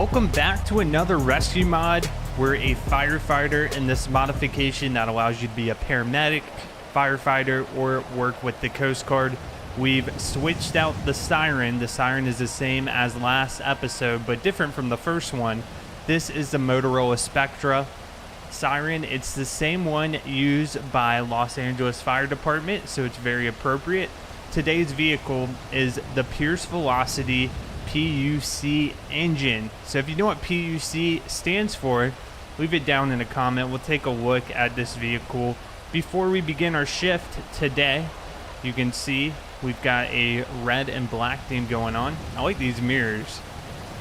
Welcome back to another rescue mod. We're a firefighter in this modification that allows you to be a paramedic, firefighter, or work with the Coast Guard. We've switched out the siren. The siren is the same as last episode, but different from the first one. This is the Motorola Spectra siren. It's the same one used by Los Angeles Fire Department, so it's very appropriate. Today's vehicle is the Pierce Velocity PUC engine. So if you know what PUC stands for, leave it down in a comment. We'll take a look at this vehicle before we begin our shift today. You can see we've got a red and black theme going on. I like these mirrors.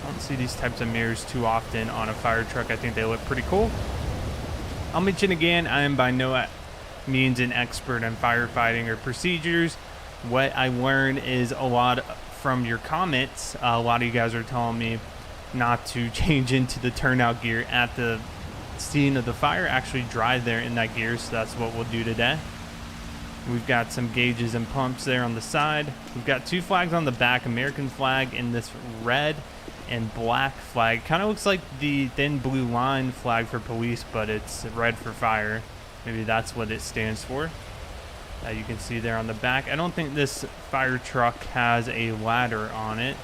I don't see these types of mirrors too often on a fire truck. I think they look pretty cool. I'll mention again, I am by no means an expert in firefighting or procedures. What I learned is a lot from your comments. A lot of you guys are telling me not to change into the turnout gear at the scene of the fire, actually drive there in that gear, so that's what we'll do today. We've got some gauges and pumps there on the side. We've got two flags on the back, American flag and this red and black flag. Kind of looks like the thin blue line flag for police, but it's red for fire. Maybe that's what it stands for. You can see there on the back. I don't think this fire truck has a ladder on it.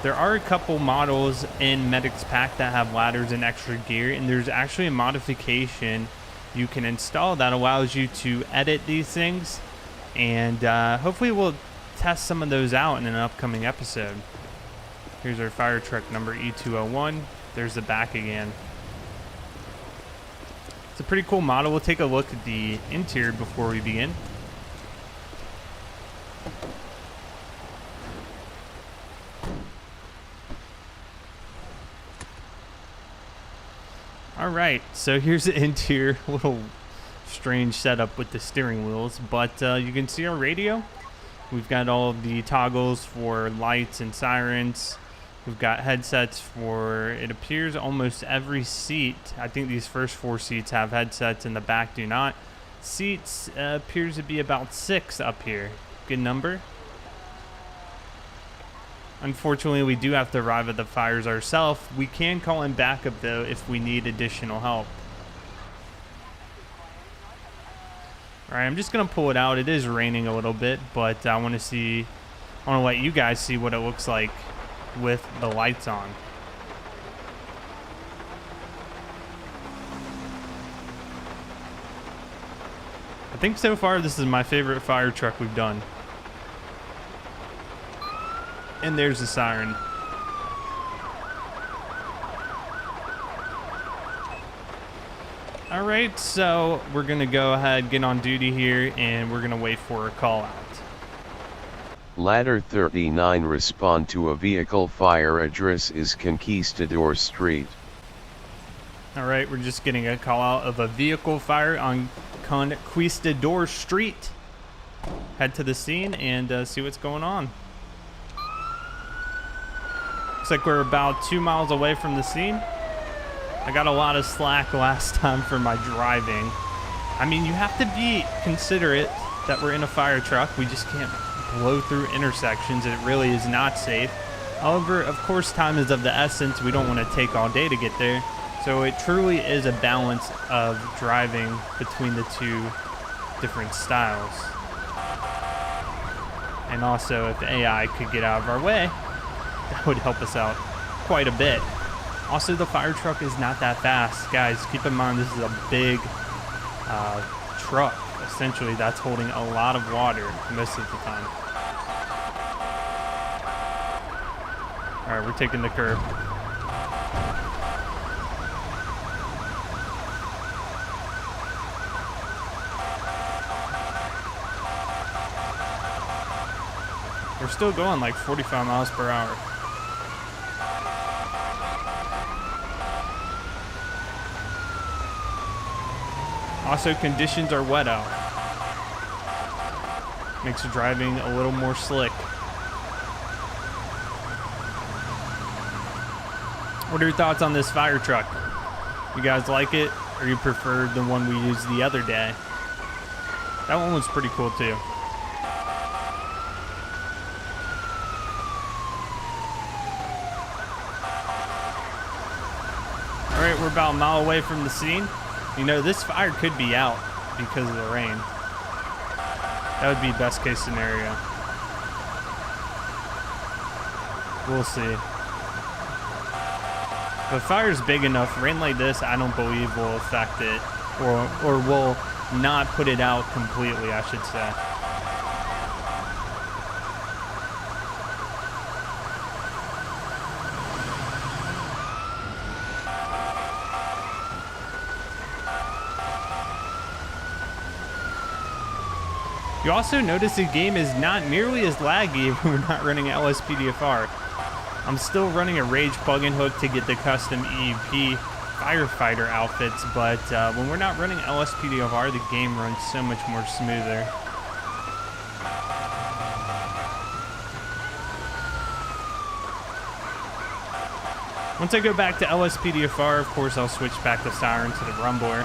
There are a couple models in Medics Pack that have ladders and extra gear, and there's actually a modification you can install that allows you to edit these things, and hopefully we'll test some of those out in an upcoming episode. Here's our fire truck number E201. There's the back again. It's a pretty cool model. We'll take a look at the interior before we begin. All right, so here's the interior. A little strange setup with the steering wheels, but you can see our radio. We've got all of the toggles for lights and sirens. We've got headsets for, it appears, almost every seat. I think these first four seats have headsets and the back do not. Seats appears to be about 6 up here. Good number. Unfortunately, we do have to arrive at the fires ourselves. We can call in backup, though, if we need additional help. All right, I'm just going to pull it out. It is raining a little bit, but I want to let you guys see what it looks like with the lights on. I think so far this is my favorite fire truck we've done. And there's the siren. All right, so we're gonna go ahead, get on duty here, and we're gonna wait for a call out. Ladder 39, respond to a vehicle fire. Address is Conquistador Street. All right, we're just getting a call out of a vehicle fire on Conquistador Street. Head to the scene and see what's going on. Looks like we're about 2 miles away from the scene. I got a lot of slack last time for my driving. I mean, you have to be considerate that we're in a fire truck. We just can't blow through intersections. It really is not safe. However, of course, time is of the essence. We don't want to take all day to get there. So it truly is a balance of driving between the two different styles. And also, if AI could get out of our way, that would help us out quite a bit. Also, the fire truck is not that fast. Guys, keep in mind this is a big truck, essentially, that's holding a lot of water most of the time. All right, we're taking the curb. We're still going like 45 miles per hour. Also, conditions are wet out. Makes the driving a little more slick. What are your thoughts on this fire truck? You guys like it, or you prefer the one we used the other day? That one was pretty cool too. right, we're about a mile away from the scene. You know, this fire could be out because of the rain. That would be best case scenario. We'll see. But fire's big enough, rain like this, I don't believe will affect it, or will not put it out completely, I should say. You also notice the game is not nearly as laggy if we're not running LSPDFR. I'm still running a Rage plugin hook to get the custom EEP firefighter outfits, but when we're not running LSPDFR, the game runs so much more smoother. Once I go back to LSPDFR, of course, I'll switch back the siren to the rumbler.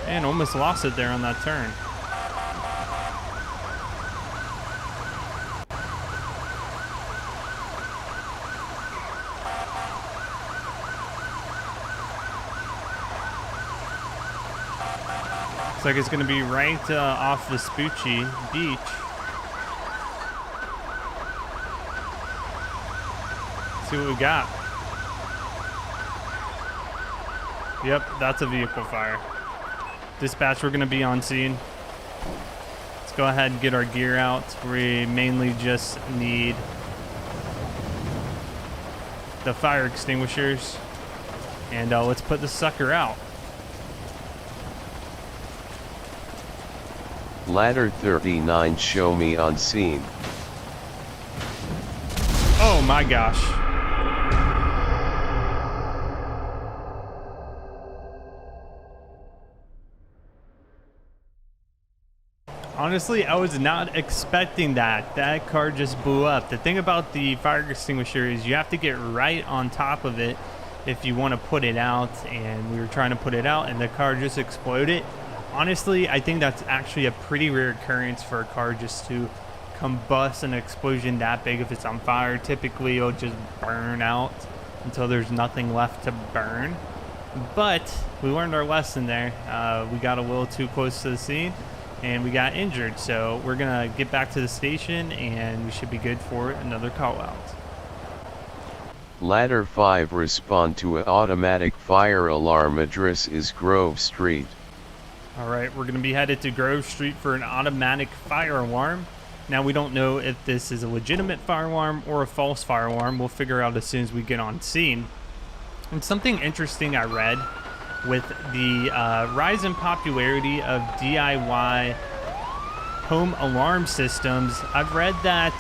And almost lost it there on that turn. Looks like it's going to be right off the Spoochie Beach. Let's see what we got. Yep, that's a vehicle fire. Dispatch, we're going to be on scene. Let's go ahead and get our gear out. We mainly just need the fire extinguishers. And let's put the sucker out. Ladder 39, show me on scene. Oh my gosh. Honestly, I was not expecting that. That car just blew up. The thing about the fire extinguisher is you have to get right on top of it if you want to put it out, and we were trying to put it out and the car just exploded. Honestly, I think that's actually a pretty rare occurrence for a car just to combust an explosion that big if it's on fire. Typically, it'll just burn out until there's nothing left to burn. But we learned our lesson there. We got a little too close to the scene and we got injured, so we're gonna get back to the station and we should be good for another call out. Ladder 5, respond to an automatic fire alarm. Address is Grove Street. All right, we're gonna be headed to Grove Street for an automatic fire alarm. Now, we don't know if this is a legitimate fire alarm or a false fire alarm. We'll figure out as soon as we get on scene. And something interesting I read with the rise in popularity of DIY home alarm systems, I've read that,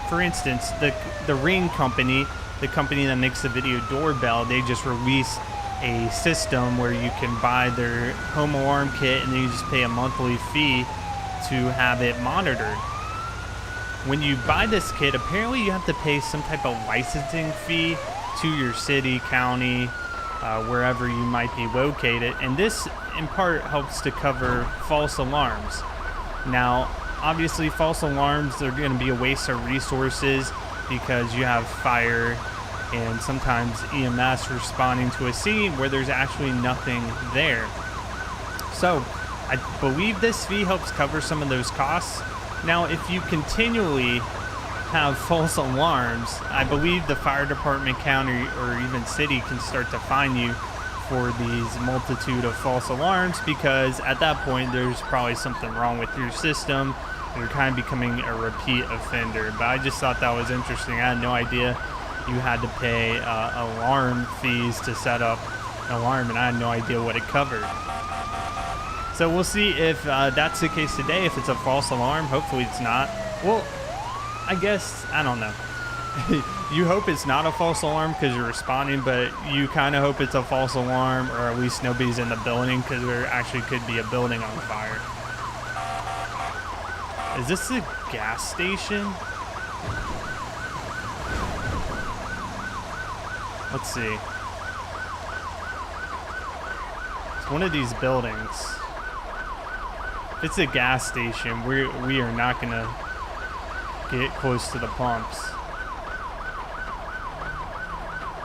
for instance, the Ring company, the company that makes the video doorbell, they just released a system where you can buy their home alarm kit and then you just pay a monthly fee to have it monitored. When you buy this kit, apparently you have to pay some type of licensing fee to your city, county, wherever you might be located, and this in part helps to cover false alarms. Now, obviously false alarms are going to be a waste of resources because you have fire and sometimes EMS responding to a scene where there's actually nothing there. So I believe this fee helps cover some of those costs. Now, if you continually have false alarms, I believe the fire department, county, or even city can start to fine you for these multitude of false alarms, because at that point there's probably something wrong with your system. You're kind of becoming a repeat offender. But I just thought that was interesting. I had no idea you had to pay alarm fees to set up an alarm, and I had no idea what it covered. So we'll see if that's the case today, if it's a false alarm. Hopefully it's not. Well, I guess, I don't know. You hope it's not a false alarm because you're responding, but you kind of hope it's a false alarm, or at least nobody's in the building, because there actually could be a building on fire. Is this a gas station? Let's see. It's one of these buildings. If it's a gas station, we are not gonna get close to the pumps.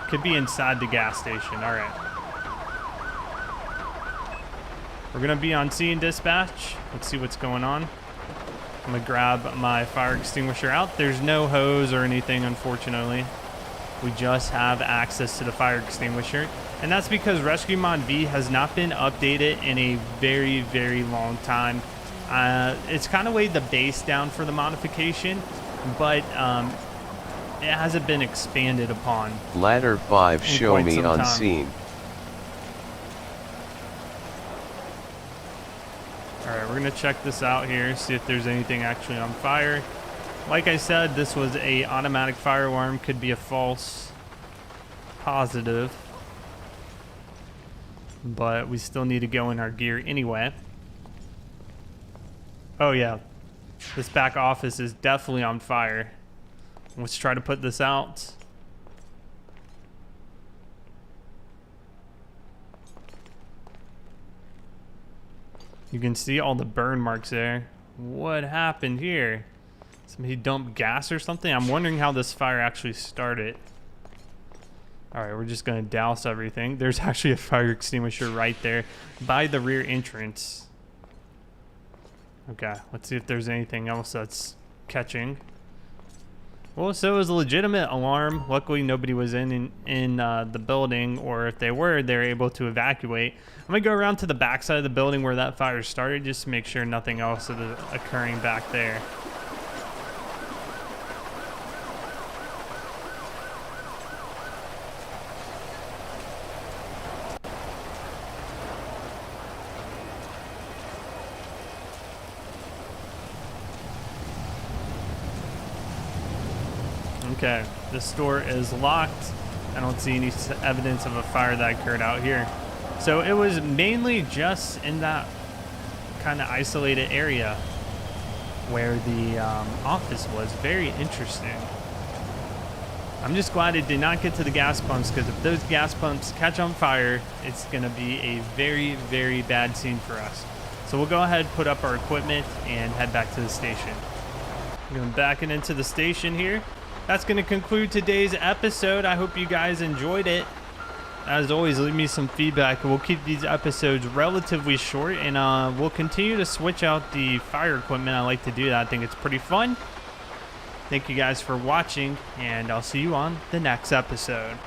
Could be inside the gas station. All right. We're going to be on scene dispatch. Let's see what's going on. I'm going to grab my fire extinguisher out. There's no hose or anything, unfortunately. We just have access to the fire extinguisher. And that's because Rescue Mod V has not been updated in a very, very long time. It's kind of laid the base down for the modification, but it hasn't been expanded upon. Ladder 5, show me on scene. Alright, we're going to check this out here, see if there's anything actually on fire. Like I said, this was a automatic fire alarm, could be a false positive. But we still need to go in our gear anyway. Oh yeah, this back office is definitely on fire. Let's try to put this out. You can see all the burn marks there. What happened here? Somebody dumped gas or something? I'm wondering how this fire actually started. Alright, we're just going to douse everything. There's actually a fire extinguisher right there by the rear entrance. Okay, let's see if there's anything else that's catching. Well, so it was a legitimate alarm. Luckily, nobody was in the building, or if they were able to evacuate. I'm going to go around to the back side of the building where that fire started just to make sure nothing else is occurring back there. Okay, this door is locked. I don't see any evidence of a fire that occurred out here. So it was mainly just in that kind of isolated area where the office was. Very interesting. I'm just glad it did not get to the gas pumps, because if those gas pumps catch on fire, it's going to be a very, very bad scene for us. So we'll go ahead, put up our equipment, and head back to the station. I'm going backing into the station here. That's going to conclude today's episode. I hope you guys enjoyed it. As always, leave me some feedback. We'll keep these episodes relatively short, and we'll continue to switch out the fire equipment. I like to do that. I think it's pretty fun. Thank you guys for watching, and I'll see you on the next episode.